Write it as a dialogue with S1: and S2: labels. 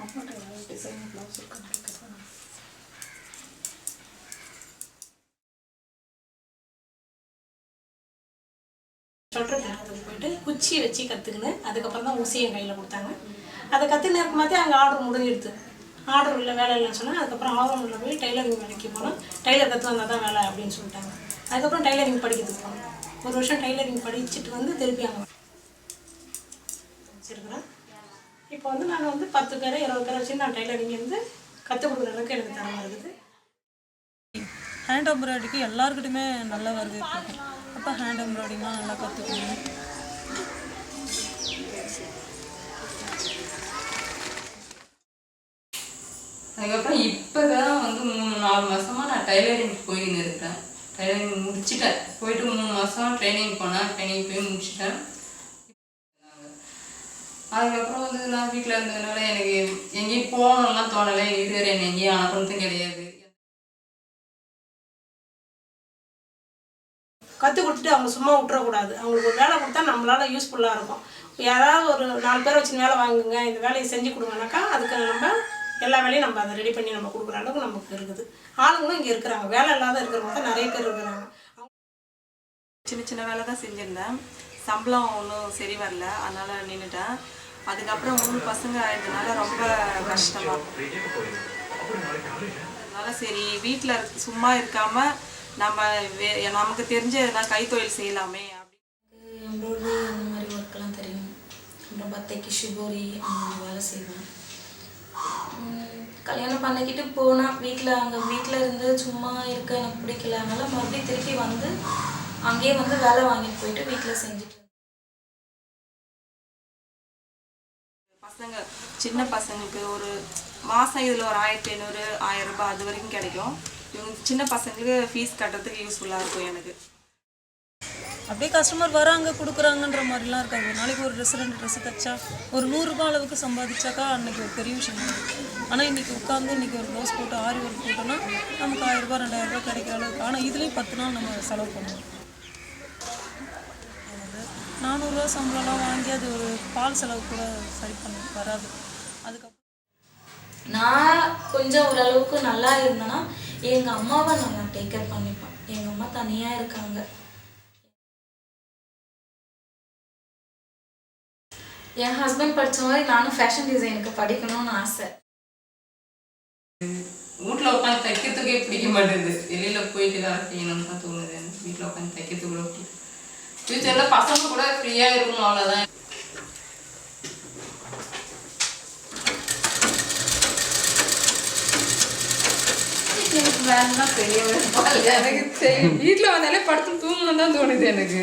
S1: அம்மாட்ட design blouse இருக்கான்னு கேட்க போனேன். ஷோல்டர் பிளேட்டுக்கு போயிட்டு குச்சியை வச்சு கற்றுக்கினேன். அதுக்கப்புறம் தான் ஊசி என் கையில் கொடுத்தாங்க. அதை கற்றுன்னு இருக்கும் போதே அங்கே ஆர்டர் முடிஞ்சிடுது. ஆர்டர் இல்லை, வேலை இல்லைன்னு சொன்னால் அதுக்கப்புறம் ஆர்வமில் போய் டைலரிங் வேலைக்கு போனோம். டைலர் கற்று வந்தால் தான் வேலை அப்படின்னு சொல்லிட்டாங்க. அதுக்கப்புறம் டைலரிங் படிக்கிறதுக்கு போனோம். ஒரு வருஷம் டைலரிங் படிச்சுட்டு வந்து திருப்பி அங்கே வச்சுருக்கிறேன். இப்போ வந்து நான் வந்து 10 பேர் 20 பேர் வச்சு நான் டைலரிங் வந்து கற்றுக் கொடுக்குற அளவுக்கு எனக்கு தரமாக இருக்குது.
S2: ஹேண்ட் எம்ப்ராய்டரிக்கு எல்லாருக்கிட்டையுமே நல்லா வரவேற்பு இருக்கும். அப்போ ஹேண்ட் எம்ப்ராய்டரிங்லாம் நல்லா கற்றுக்கணும்.
S3: அதுக்கப்புறம் இப்போ தான் வந்து 3-4 மாதமாக நான் டைலரிங் போயின்னு இருக்கிறேன். டைலரிங் முடிச்சுட்டேன். போயிட்டு 3 மாதம் ட்ரைனிங் போனேன். ட்ரைனிங் போய் முடிச்சுட்டேன். அதுக்கப்புறம் வந்து நான் வீட்டில் இருந்ததுனால எனக்கு எங்கேயும் போகணும்லாம் தோணலை. எங்கள் வீட்டுக்காரர் என்னை எங்கேயும் அனுப்புறதும் கிடையாது.
S1: கற்றுக் கொடுத்துட்டு அவங்க சும்மா விட்டுறக்கூடாது. அவங்களுக்கு ஒரு வேலை கொடுத்தா நம்மளால் யூஸ்ஃபுல்லாக இருக்கும். யாராவது ஒரு 4 பேர் வச்சு வேலை வாங்குங்க, இந்த வேலையை செஞ்சு கொடுங்கனாக்கா அதுக்கு நம்ம எல்லா வேலையும் நம்ம அதை ரெடி பண்ணி நம்ம கொடுக்குற அளவுக்கு நமக்கு இருக்குது. ஆளுங்களும் இங்கே இருக்கிறாங்க. வேலை இல்லாத இருக்கிறவங்க தான் நிறைய பேர் இருக்கிறாங்க.
S4: சின்ன சின்ன வேலை தான் செஞ்சுருந்தேன். சம்பளம் ஒன்றும் சரி வரல, அதனால் நின்றுட்டேன். அதுக்கப்புறம் 3 பசங்க ஆயிடுறதுனால ரொம்ப கஷ்டமாக இருக்கும். அதனால் சரி வீட்டில் சும்மா இருக்காமல் நம்ம நமக்கு தெரிஞ்ச எதனா கைத்தொழில் செய்யலாமே அப்படி.
S5: எம்ப்ராய்டரி அந்த மாதிரி ஒர்க்கெல்லாம் தெரியும். அப்புறம் பத்தைக்கு ஷிபோரி அந்த வேலை செய்வேன். கல்யாணம் பண்ணிக்கிட்டு போனால் வீட்டில் இருந்து சும்மா இருக்க எனக்கு பிடிக்கல. அதனால் மறுபடியும் திருப்பி வந்து அங்கேயே வந்து வேலை வாங்கிட்டு போயிட்டு வீட்டில் செஞ்சுட்டு
S4: பசங்க சின்ன பசங்களுக்கு ஒரு மாதம் இதில் ஒரு 1500 1000 ரூபாய் அது வரைக்கும் கிடைக்கும். இவங்க சின்ன பசங்களுக்கு ஃபீஸ் கட்டுறதுக்கு யூஸ்ஃபுல்லாக இருக்கும் எனக்கு.
S2: அப்படியே கஸ்டமர் வராங்க கொடுக்குறாங்கன்ற மாதிரிலாம் இருக்காது. ஒரு நாளைக்கு ஒரு ட்ரெஸ் 2 ட்ரெஸ்ஸு தைச்சா ஒரு 100 ரூபாய் அளவுக்கு சம்பாதிச்சாக்கா அன்றைக்கி ஒரு பெரிய விஷயம் தான். ஆனால் இன்றைக்கி உட்காந்து இன்றைக்கி ஒரு ப்ளவுஸ் போட்டு ஆரி ஒர்க் போட்டோன்னா நமக்கு 1000 ரூபாய் 2000 ரூபாய் கிடைக்கிற அளவுக்கு. ஆனால் இதுலேயும் 10 நாள் நம்ம செலவு பண்ணுவோம். 400 ரூபா சம்பளம்லாம் வாங்கி அது ஒரு பால் செலவு கூட சரி பண்ண வராது. அதுக்கப்புறம்
S5: நான் கொஞ்சம் ஓரளவுக்கு நல்லா இருந்தேன்னா எங்கள் அம்மாவை நான் டேக் கேர் பண்ணிப்பேன். எங்கள் அம்மா தனியாக இருக்காங்க. என் ஹஸ்பண்ட் படித்த மாதிரி நானும் ஃபேஷன் டிசைனுக்கு படிக்கணும்னு ஆசை.
S3: வீட்டில் உட்காந்து தைக்கிறதுக்கே பிடிக்க மாட்டேங்குது. வெளியில் போயிட்டு தான் செய்யணும்னு தான் தோணுது. எனக்கு வீட்டில் உட்காந்து தைக்கிறதுக்கு கூட பிடிக்கும். ஃபியூச்சரில் பசங்க கூட ஃப்ரீயாக இருக்கணும், அவ்வளோதான். எனக்கு வேலைன்னா பெரிய எனக்கு வீட்டில் வந்தாலே படுத்து தூங்கணும் தான் தோணுது எனக்கு.